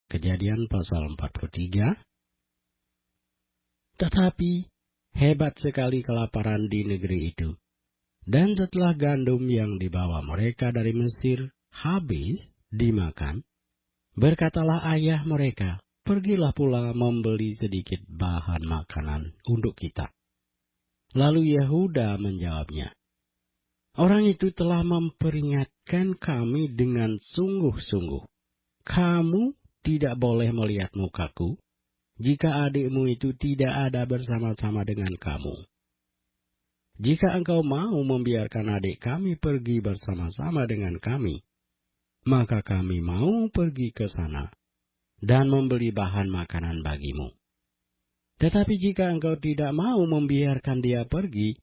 Kejadian pasal 43. Tetapi hebat sekali kelaparan di negeri itu. Dan setelah gandum yang dibawa mereka dari Mesir habis dimakan, berkatalah ayah mereka, "Pergilah pula membeli sedikit bahan makanan untuk kita." Lalu Yehuda menjawabnya, "Orang itu telah memperingatkan kami dengan sungguh-sungguh. Kamu tidak boleh melihat mukaku jika adikmu itu tidak ada bersama-sama dengan kamu. Jika engkau mau membiarkan adik kami pergi bersama-sama dengan kami, maka kami mau pergi ke sana dan membeli bahan makanan bagimu. Tetapi jika engkau tidak mau membiarkan dia pergi,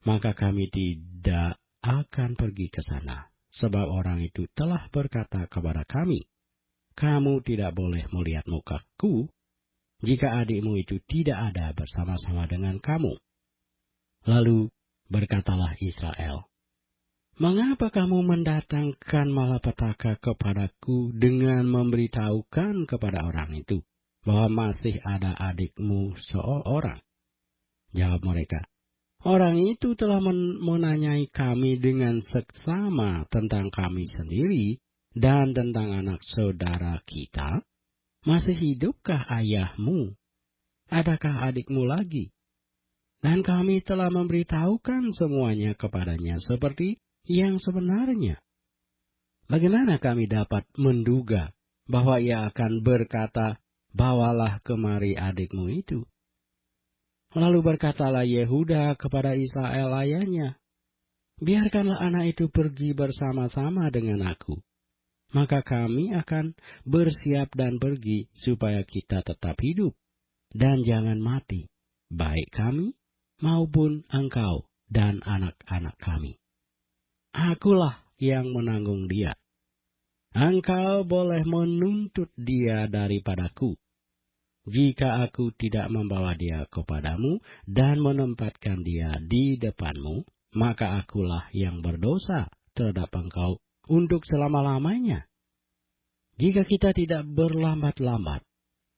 maka kami tidak akan pergi ke sana, sebab orang itu telah berkata kepada kami, 'Kamu tidak boleh melihat mukaku jika adikmu itu tidak ada bersama-sama dengan kamu.' Lalu berkatalah Israel, 'Mengapa kamu mendatangkan malapetaka kepadaku dengan memberitahukan kepada orang itu bahwa masih ada adikmu seorang?' Jawab mereka, 'Orang itu telah menanyai kami dengan seksama tentang kami sendiri dan tentang anak saudara kita. Masih hidupkah ayahmu? Adakah adikmu lagi?' Dan kami telah memberitahukan semuanya kepadanya seperti yang sebenarnya. Bagaimana kami dapat menduga bahwa ia akan berkata, 'Bawalah kemari adikmu itu'?" Lalu berkatalah Yehuda kepada Israel ayahnya, "Biarkanlah anak itu pergi bersama-sama dengan aku. Maka kami akan bersiap dan pergi supaya kita tetap hidup dan jangan mati, baik kami maupun engkau dan anak-anak kami. Akulah yang menanggung dia. Engkau boleh menuntut dia daripadaku. Jika aku tidak membawa dia kepadamu dan menempatkan dia di depanmu, maka akulah yang berdosa terhadap engkau untuk selama-lamanya. Jika kita tidak berlambat-lambat,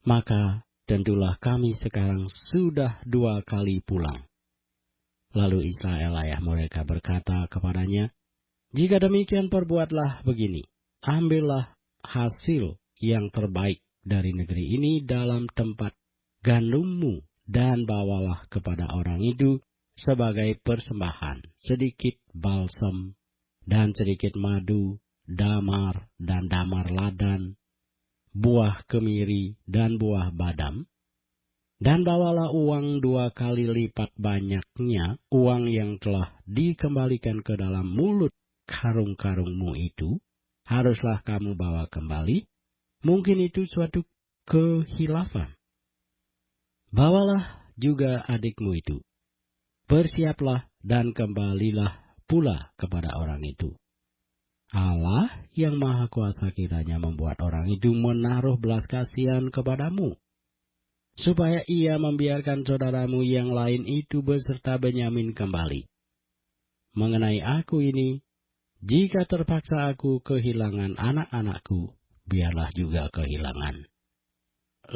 maka tentulah kami sekarang sudah 2 kali pulang." Lalu Israel ayah mereka berkata kepadanya, "Jika demikian perbuatlah begini, ambillah hasil yang terbaik dari negeri ini dalam tempat gandummu dan bawalah kepada orang itu sebagai persembahan sedikit balsam dan sedikit madu, damar dan damar ladan, buah kemiri dan buah badam. Dan bawalah uang 2 kali lipat banyaknya uang yang telah dikembalikan ke dalam mulut karung-karungmu itu, haruslah kamu bawa kembali. Mungkin itu suatu kehilafan. Bawalah juga adikmu itu. Bersiaplah dan kembalilah pula kepada orang itu. Allah yang Maha Kuasa kiranya membuat orang itu menaruh belas kasihan kepadamu, supaya ia membiarkan saudaramu yang lain itu beserta Benyamin kembali. Mengenai aku ini, jika terpaksa aku kehilangan anak-anakku, biarlah juga kehilangan."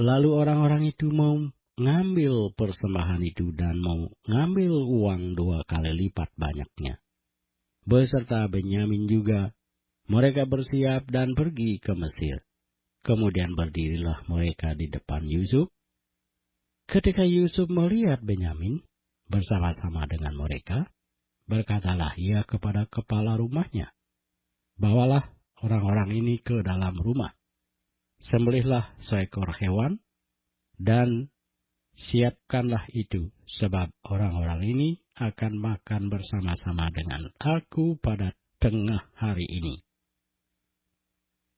Lalu orang-orang itu mau ngambil persembahan itu dan mau ngambil uang 2 kali lipat banyaknya, beserta Benyamin juga. Mereka bersiap dan pergi ke Mesir. Kemudian berdirilah mereka di depan Yusuf. Ketika Yusuf melihat Benyamin bersama-sama dengan mereka, berkatalah ia kepada kepala rumahnya, "Bawalah orang-orang ini ke dalam rumah. Sembelihlah seekor hewan dan siapkanlah itu, sebab orang-orang ini akan makan bersama-sama dengan aku pada tengah hari ini."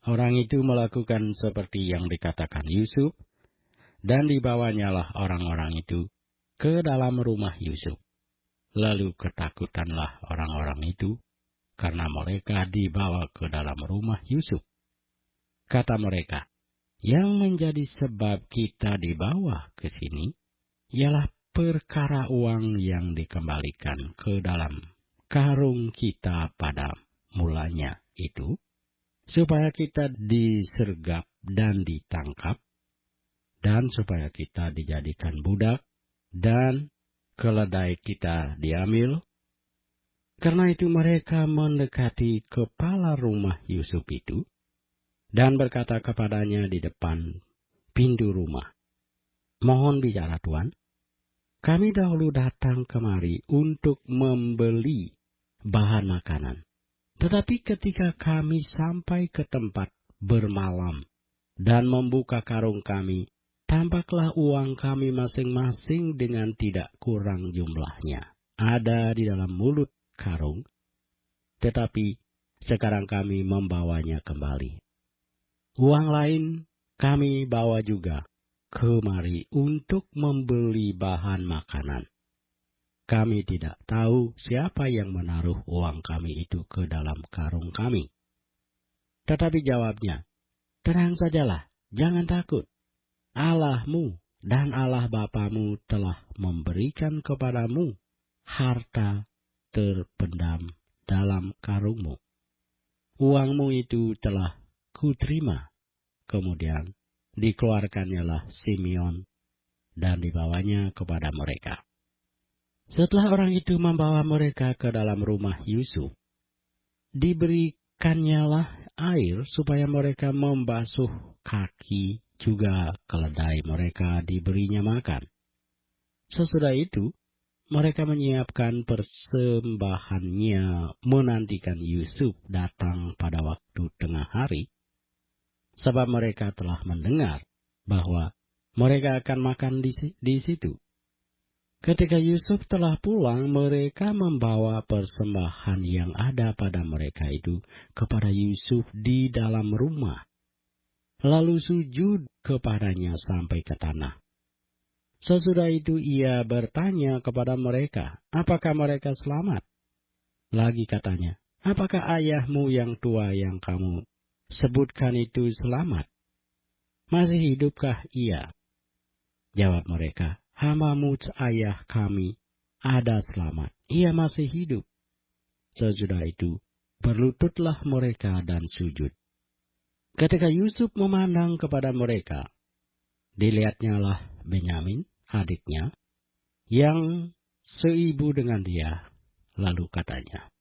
Orang itu melakukan seperti yang dikatakan Yusuf, dan dibawanyalah orang-orang itu ke dalam rumah Yusuf. Lalu ketakutanlah orang-orang itu karena mereka dibawa ke dalam rumah Yusuf. Kata mereka, "Yang menjadi sebab kita dibawa ke sini ialah perkara uang yang dikembalikan ke dalam karung kita pada mulanya itu, supaya kita disergap dan ditangkap, dan supaya kita dijadikan budak, dan keledai kita diambil. Karena itu mereka mendekati kepala rumah Yusuf itu, dan berkata kepadanya di depan pintu rumah, "Mohon bicara Tuan, kami dahulu datang kemari untuk membeli bahan makanan. Tetapi ketika kami sampai ke tempat bermalam dan membuka karung kami, tampaklah uang kami masing-masing dengan tidak kurang jumlahnya ada di dalam mulut karung, tetapi sekarang kami membawanya kembali. Uang lain kami bawa juga kemari untuk membeli bahan makanan. Kami tidak tahu siapa yang menaruh uang kami itu ke dalam karung kami." Tetapi jawabnya, "Tenang sajalah, jangan takut. Allahmu dan Allah Bapamu telah memberikan kepadamu harta terpendam dalam karungmu. Uangmu itu telah kuterima." Kemudian dikeluarkannyalah Simeon dan dibawanya kepada mereka. Setelah orang itu membawa mereka ke dalam rumah Yusuf, diberikannya air supaya mereka membasuh kaki, juga keledai mereka diberinya makan. Sesudah itu, mereka menyiapkan persembahannya menantikan Yusuf datang pada waktu tengah hari, sebab mereka telah mendengar bahwa mereka akan makan di situ. Ketika Yusuf telah pulang, mereka membawa persembahan yang ada pada mereka itu kepada Yusuf di dalam rumah, lalu sujud kepadanya sampai ke tanah. Sesudah itu ia bertanya kepada mereka, apakah mereka selamat? Lagi katanya, apakah ayahmu yang tua yang kamu sebutkan itu selamat? Masih hidupkah ia? Jawab mereka, hamba-Mu ayah kami ada selamat, ia masih hidup. Sesudah itu berlututlah mereka dan sujud. Ketika Yusuf memandang kepada mereka, dilihatnyalah Benyamin, adiknya, yang seibu dengan dia. Lalu katanya,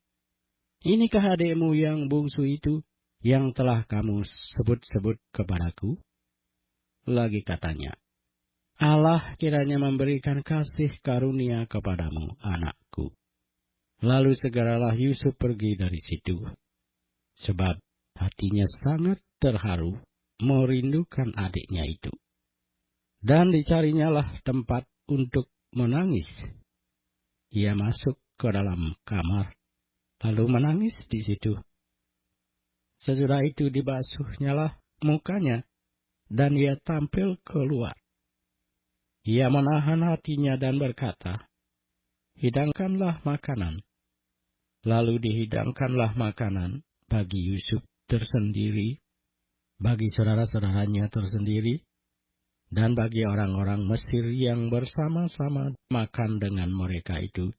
"Inikah adikmu yang bungsu itu, yang telah kamu sebut-sebut kepadaku?" Lagi katanya, "Allah kiranya memberikan kasih karunia kepadamu, anakku." Lalu segeralah Yusuf pergi dari situ, sebab hatinya sangat terharu merindukan adiknya itu. Dan dicarinyalah tempat untuk menangis. Ia masuk ke dalam kamar, lalu menangis di situ. Sesudah itu dibasuhnyalah mukanya, dan ia tampil keluar. Ia menahan hatinya dan berkata, "Hidangkanlah makanan." Lalu dihidangkanlah makanan bagi Yusuf tersendiri, bagi saudara-saudaranya tersendiri, dan bagi orang-orang Mesir yang bersama-sama makan dengan mereka itu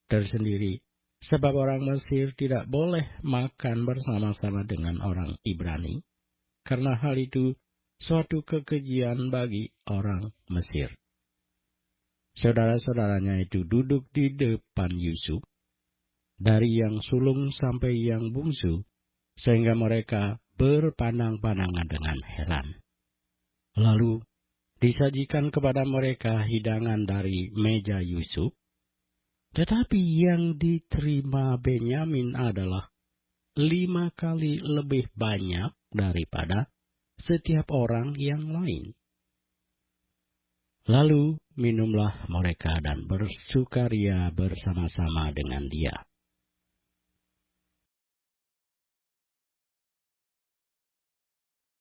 tersendiri, sebab orang Mesir tidak boleh makan bersama-sama dengan orang Ibrani, karena hal itu suatu kekejian bagi orang Mesir. Saudara-saudaranya itu duduk di depan Yusuf, dari yang sulung sampai yang bungsu, sehingga mereka berpandang-pandangan dengan heran. Lalu disajikan kepada mereka hidangan dari meja Yusuf, tetapi yang diterima Benyamin adalah 5 kali lebih banyak daripada setiap orang yang lain. Lalu minumlah mereka dan bersukaria bersama-sama dengan dia.